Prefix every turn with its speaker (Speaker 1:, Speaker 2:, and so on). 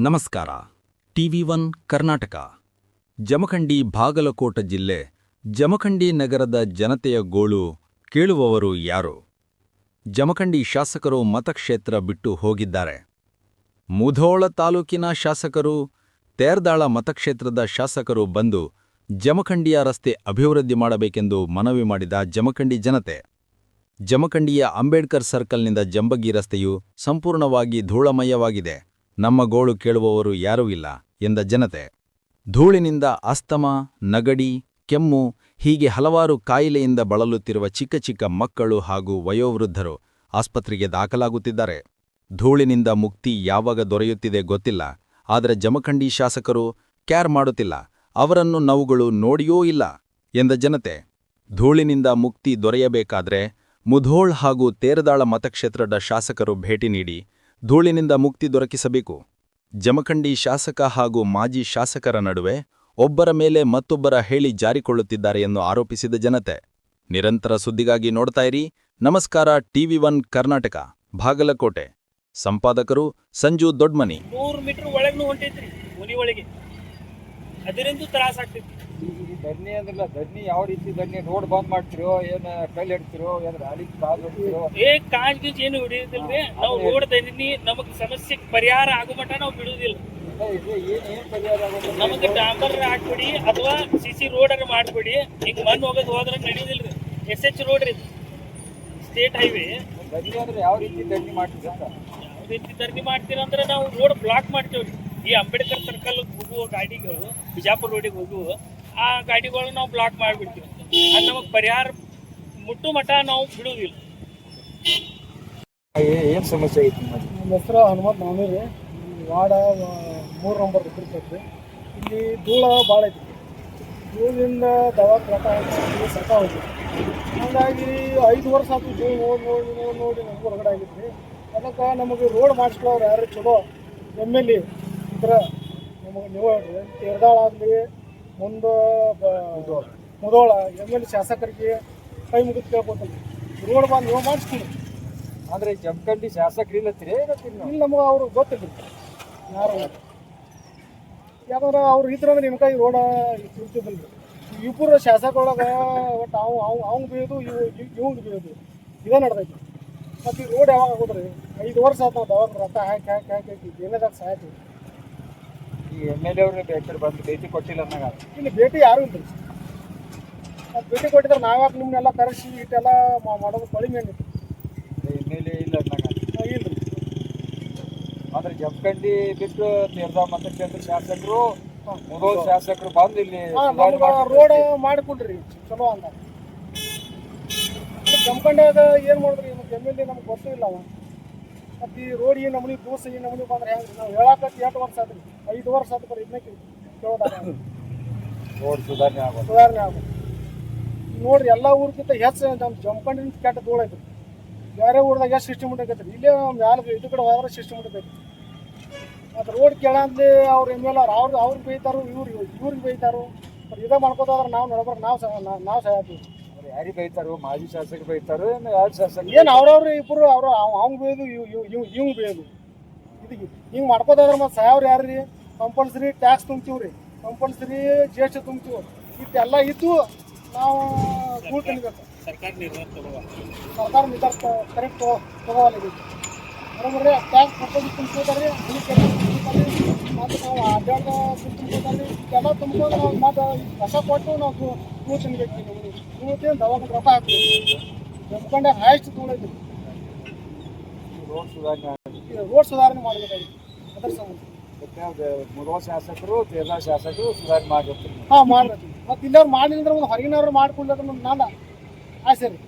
Speaker 1: ನಮಸ್ಕಾರ. TV1 ಕರ್ನಾಟಕ. ಜಮಖಂಡಿ ಬಾಗಲಕೋಟ ಜಿಲ್ಲೆ ಜಮಖಂಡಿ ನಗರದ ಜನತೆಯ ಗೋಳು ಕೇಳುವವರು ಯಾರು? ಜಮಖಂಡಿ ಶಾಸಕರು ಮತಕ್ಷೇತ್ರ ಬಿಟ್ಟು ಹೋಗಿದ್ದಾರೆ. ಮುಧೋಳ ತಾಲೂಕಿನ ಶಾಸಕರು, ತೇರದಾಳ ಮತಕ್ಷೇತ್ರದ ಶಾಸಕರು ಬಂದು ಜಮಖಂಡಿಯ ರಸ್ತೆ ಅಭಿವೃದ್ಧಿ ಮಾಡಬೇಕೆಂದು ಮನವಿ ಮಾಡಿದ ಜಮಖಂಡಿ ಜನತೆ. ಜಮಖಂಡಿಯ ಅಂಬೇಡ್ಕರ್ ಸರ್ಕಲ್ನಿಂದ ಜಂಬಗಿ ರಸ್ತೆಯು ಸಂಪೂರ್ಣವಾಗಿ ಧೂಳಮಯವಾಗಿದೆ. ನಮ್ಮ ಗೋಳು ಕೇಳುವವರು ಯಾರೂ ಇಲ್ಲ ಎಂದ ಜನತೆ. ಧೂಳಿನಿಂದ ಅಸ್ತಮಾ, ನಗಡಿ, ಕೆಮ್ಮು ಹೀಗೆ ಹಲವಾರು ಕಾಯಿಲೆಯಿಂದ ಬಳಲುತ್ತಿರುವ ಚಿಕ್ಕ ಚಿಕ್ಕ ಮಕ್ಕಳು ಹಾಗೂ ವಯೋವೃದ್ಧರು ಆಸ್ಪತ್ರೆಗೆ ದಾಖಲಾಗುತ್ತಿದ್ದಾರೆ. ಧೂಳಿನಿಂದ ಮುಕ್ತಿ ಯಾವಾಗ ದೊರೆಯುತ್ತಿದೆ ಗೊತ್ತಿಲ್ಲ. ಆದರೆ ಜಮಖಂಡಿ ಶಾಸಕರು ಕ್ಯಾರ್ ಮಾಡುತ್ತಿಲ್ಲ. ಅವರನ್ನು ನಾವುಗಳು ನೋಡಿಯೂ ಇಲ್ಲ ಎಂದ ಜನತೆ. ಧೂಳಿನಿಂದ ಮುಕ್ತಿ ದೊರೆಯಬೇಕಾದ್ರೆ ಮುಧೋಳ್ ಹಾಗೂ ತೇರದಾಳ ಮತಕ್ಷೇತ್ರದ ಶಾಸಕರು ಭೇಟಿ ನೀಡಿ ಧೂಳಿನಿಂದ ಮುಕ್ತಿ ದೊರಕಿಸಬೇಕು. ಜಮಖಂಡಿ ಶಾಸಕ ಹಾಗೂ ಮಾಜಿ ಶಾಸಕರ ನಡುವೆ ಒಬ್ಬರ ಮೇಲೆ ಮತ್ತೊಬ್ಬರ ಹೇಳಿ ಜಾರಿಕೊಳ್ಳುತ್ತಿದ್ದಾರೆ ಎಂದು ಆರೋಪಿಸಿದ ಜನತೆ. ನಿರಂತರ ಸುದ್ದಿಗಾಗಿ ನೋಡ್ತಾ ಇರಿ ನಮಸ್ಕಾರ TV1 ಕರ್ನಾಟಕ, ಬಾಗಲಕೋಟೆ. ಸಂಪಾದಕರು ಸಂಜು ದೊಡ್ಮನಿ.
Speaker 2: 100 ಮೀಟರ್ ಒಳಗೂ ಹೊಂಟೈತ್ರಿ ಮನಿ ಒಳಗೆ, ಅದರಿಂದ ತ್ರಾಸ ಆಗ್ತೈತಿ.
Speaker 3: ಧರಣಿ ಅಂದ್ರಲ್ಲ, ಧರಣಿ ಯಾವ ರೀತಿ ಧರಣಿ? ರೋಡ್ ಬಂದ್ ಮಾಡ್ತಿರೋ, ಏನ್ ಕೈಲಿ ಇಡ್ತಿರೋ, ಏನ್ ರಾಲಿ ಕಾಲ್ ಹೊಡ್ತಿರೋ?
Speaker 2: ಕಾಂಜ್ ಗೀಜ್ ಏನು ಹಿಡಿಯೋದಿಲ್ರಿ. ನಾವು ರೋಡ್ ಧರಣಿ ನಮಗ್ ಸಮಸ್ಯೆ ಪರಿಹಾರ ಆಗೋ ಮಟ್ಟ ನಾವು ಬಿಡುದಿಲ್ಲ.
Speaker 3: ಏನ್ ಪರಿಹಾರ ಆಗೋದು?
Speaker 2: ನಮಗ್ ಡಾಂಬರ್ ಹಾಕ್ಬಿಡಿ ಅಥವಾ CC ರೋಡ್ ಅನ್ನ ಮಾಡ್ಬಿಡಿ. ಹಿಂಗ್ ಮಣ್ಣು ಹೋಗೋದು ಹೋದ್ರೆ ನಡೆಯುದಿಲ್ರಿ. SH ರೋಡ್ ರೀ, ಸ್ಟೇಟ್ ಹೈವೇ.
Speaker 3: ಧರಣಿ ಅಂದ್ರೆ ಯಾವ ರೀತಿ ಧರಣಿ ಮಾಡ್ತಿದ್ರ?
Speaker 2: ಯಾವ ರೀತಿ ಧರಣಿ ಮಾಡ್ತೀರಂದ್ರೆ ನಾವು ರೋಡ್ ಬ್ಲಾಕ್ ಮಾಡ್ತೇವ್ರಿ. ಈ ಅಂಬೇಡ್ಕರ್ ಸರ್ಕಲ್ ಹೋಗುವ ಗಾಡಿಗಳು, ಬಿಜಾಪುರ ರೋಡಿಗೆ ಹೋಗುವ ಆ ಗಾಡಿಗಳು ನಾವು ಬ್ಲಾಕ್ ಮಾಡಿಬಿಡ್ತೀವಿ. ಅದು ನಮಗೆ ಪರಿಹಾರ ಮುಟ್ಟು ಮಟ್ಟ ನಾವು ಬಿಡುವುದಿಲ್ಲ.
Speaker 3: ಏನ್ ಸಮಸ್ಯೆ ಐತಿ?
Speaker 4: ನಮ್ಮ ಹೆಸರು ಹನುಮಂತ ನಾನೂರಿ, ವಾರ್ಡ 3 ನಂಬರ್ ಇರ್ತೈತಿ. ಇಲ್ಲಿ ಧೂಳ ಭಾಳ ಐತಿ. ಧೂಳಿಂದ ದವಾಖಾನೆ ಸಕ ಹೋಗಿ, ಹಾಗಾಗಿ 5 ವರ್ಷ ಆಯ್ತು ಧೂಳು ನೋಡಿ ನಮಗೂ ಹೊರಗಡೆ ಆಗಿದ್ರಿ. ಅದಕ್ಕೆ ನಮಗೆ ರೋಡ್ ಮಾಡಿಸ್ಕೊಳ್ಳೋರು ಯಾರು ಚಲೋ MLA ಇದ್ರೆ ನಮಗೆ ನೀವು ಹೇಳ್ರಿ. ತೇರದಾಳ ಆಗಲಿ, ಮುಂದೆ ಮುಧೋಳ MLA ಶಾಸಕರಿಗೆ ಕೈ ಮುಗಿದು ಕೇಳ್ಕೊತೀನಿ, ರೋಡ್ ಬಂದು ನೀವು ಮಾಡಿಸ್ತೀನಿ.
Speaker 3: ಅಂದ್ರೆ ಜಮಖಂಡಿ ಶಾಸಕರು ಇಲ್ಲತ್ತೀರಿ?
Speaker 4: ಇಲ್ಲಿ ನಮಗೆ ಅವ್ರು ಗೊತ್ತಿಲ್ಲ ಯಾರು, ಯಾಕಂದ್ರೆ ಅವ್ರು ಇದ್ರಂದ್ರೆ ನಿಮ್ಮ ಕೈ ರೋಡ ಇರ್ತಿದ್ದಿಲ್ಲ. ಇಬ್ಬರು ಶಾಸಕರೊಳಗೆ ಒಟ್ಟು ಅವ್ನು ಬೇಯೋದು, ಇವ್ನು ಬೇಯೋದು, ಇದೇ ನಡೆದೈತಿ. ಮತ್ತು ಈ ರೋಡ್ ಯಾವಾಗ ಆಗೋದ್ರಿ? 5 ವರ್ಷ ಆಯ್ತು ನಾವು ದವಾಖಾನೆ ರೊಕ್ಕ ಹಾಕಿ ಏನೇದಾಗ ಸಾಯ್ತೀವಿ.
Speaker 3: ಈ MLA ಅವ್ರಿಗೆ ಬೇಕಾದ್ರೆ ಬಂದು ಭೇಟಿ ಕೊಟ್ಟಿಲ್ಲ ಅಂದಾಗ
Speaker 4: ಇಲ್ಲಿ ಭೇಟಿ ಯಾರು ಇಲ್ರಿ. ಭೇಟಿ ಕೊಟ್ಟಿದ್ರೆ ನಾವ್ಯಾಕೆ ನಿಮ್ಮನ್ನೆಲ್ಲ ಕರೆಸಿ ಇಟ್ಟೆಲ್ಲ ಮಾಡೋದು ಕಡಿಮೆ ಏನಿತ್ತು.
Speaker 3: MLA ಇಲ್ಲ ಅಂದಾಗ
Speaker 4: ಇಲ್ರಿ.
Speaker 3: ಆದ್ರೆ ಜಮಖಂಡಿ ಬಿಟ್ಟು ತೇರದಾಳ ಮತಕ್ಷೇತ್ರ ಶಾಸಕರು, ಮುಧೋಳ ಶಾಸಕರು ಬಂದು ಇಲ್ಲಿ
Speaker 4: ರೋಡ್ ಮಾಡಿಕೊಡ್ರಿ ಚಲೋ ಅಂತ. ಜಮಖಂಡಿಯಾಗ ಏನು ಮಾಡಿದ್ರಿ? MLA ನಮ್ಗೆ ಗೊತ್ತೂ ಇಲ್ಲ ಅವ. ಮತ್ತು ಈ ರೋಡ್ ಈ ನಮೂನಿ ದೋಸ ಈ ನಮೂನಿ ಬಂದ್ರೆ ಹೆಂಗೆ? ನಾವು ಹೇಳಕ್ಕೆ 8 ವರ್ಷ ಆದ್ರಿ, 5 ವರ್ಷ ಆದ ಬರೀ ಇದನ್ನ ಕೇಳೋದಾಗ
Speaker 3: ರೋಡ್ ಸುಧಾರಣೆ ಆಗೋದು.
Speaker 4: ನೋಡ್ರಿ, ಎಲ್ಲ ಊರ್ಗಿಂತ ಹೆಚ್ಚು ನಮ್ಮ ಜಮಖಂಡಿನ ಕೆಟ್ಟ ಧೂಳು ಐತ್ರಿ. ಬೇರೆ ಊರ್ದಾಗ ಎಷ್ಟು ಸಿಸ್ಟಮ್ ಉಂಟಾಗೈತ್ರಿ, ಇಲ್ಲೇ ಮ್ಯಾಲೆ ಇದು ಕಡೆ ಹೋದ್ರೆ ಸಿಸ್ಟಮ್ ಉಂಟಾಗೈತಿ. ಮತ್ತು ರೋಡ್ ಕೇಳಂದ್ಲಿ ಅವ್ರು MLA ಅವ್ರಿಗೆ ಬೈತಾರು, ಇವ್ರಿಗೆ ಬೈತಾರು. ಬಟ್ ಇದೇ ಮಾಡ್ಕೋತಾದ್ರೆ ನಾವು ನೋಡ್ಬಾರ್ದು, ನಾವು ಸಾಯ್ತೀವಿ.
Speaker 3: ಯಾರಿಗೆ ಬೈತಾರು? ಮಾಜಿ ಶಾಸಕರು ಬೈತಾರು, ಯಾರು ಶಾಸಕರು?
Speaker 4: ಏನು ಅವ್ರವ್ರು ಇಬ್ಬರು ಅವ್ನು ಬೇಯೋದು, ಇವ್ ಬೇಯೋದು. ಇದಕ್ಕೆ ಹಿಂಗೆ ಮಾಡ್ಕೋತಾದ್ರೆ ಮತ್ತು ಸಾಯವ್ರು ಯಾರು ರೀ? ಕಂಪಲ್ಸರಿ ಟ್ಯಾಕ್ಸ್ ತುಂಬ್ತೀವಿ ರೀ, ಕಂಪಲ್ಸರಿ GST ತುಂಬ್ತೀವಿ. ಇಷ್ಟೆಲ್ಲ ಇದ್ದು ನಾವು ಧೂಳು ತಿನ್ಬೇಕು.
Speaker 2: ಸರ್ಕಾರ ನಿರ್ಧಾರ
Speaker 4: ಕರೆಕ್ಟ್ ತಗೋవాలి. ಬರೋಬ್ರಿ ಟ್ಯಾಕ್ಸ್ ಕಂಪಲ್ಸರಿ ತುಂಬ್ಕೋತಾರೆ, ಮತ್ತು ನಾವು ಅಡ್ಡಾಡ ತುಂಬ್ಕೋತಾರೆ. ಇದೆಲ್ಲ ತುಂಬ್ಕೊಂಡು ನಾವು ಮತ್ತು ಕಸ ಕೊಟ್ಟು ನಾವು ಧೂಳು ತಿನ್ಬೇಕು. ಧೂಳು ತಿಂದು ದವಾಖಾನೆ ರೊಕ್ಕ ಹಾಕ್ತೀವಿ. ಜಮಖಂಡಿ ಹೈಯೆಸ್ಟ್ ಧೂಳು ಐತಿ. ರೋಡ್ ಸುಧಾರಣೆ ಮಾಡಬೇಕಾಗಿತ್ತು. ಅದರ ಸಂಬಂಧ
Speaker 3: ಮುಧೋಳ ಶಾಸಕರು, ತೇರದಾಳ ಶಾಸಕರು ಸುಧಾರಣೆ ಮಾಡಬೇಕು.
Speaker 4: ಮಾಡ್ಬೇಕು. ಮತ್ತು ಇಲ್ಲವ್ರು ಮಾಡಲಿಲ್ಲ ಒಂದು ಹೊರಗಿನವ್ರು ಮಾಡ್ಕೊಳ್ಳೋದು ನಾನು ಆಸೆ ರೀ.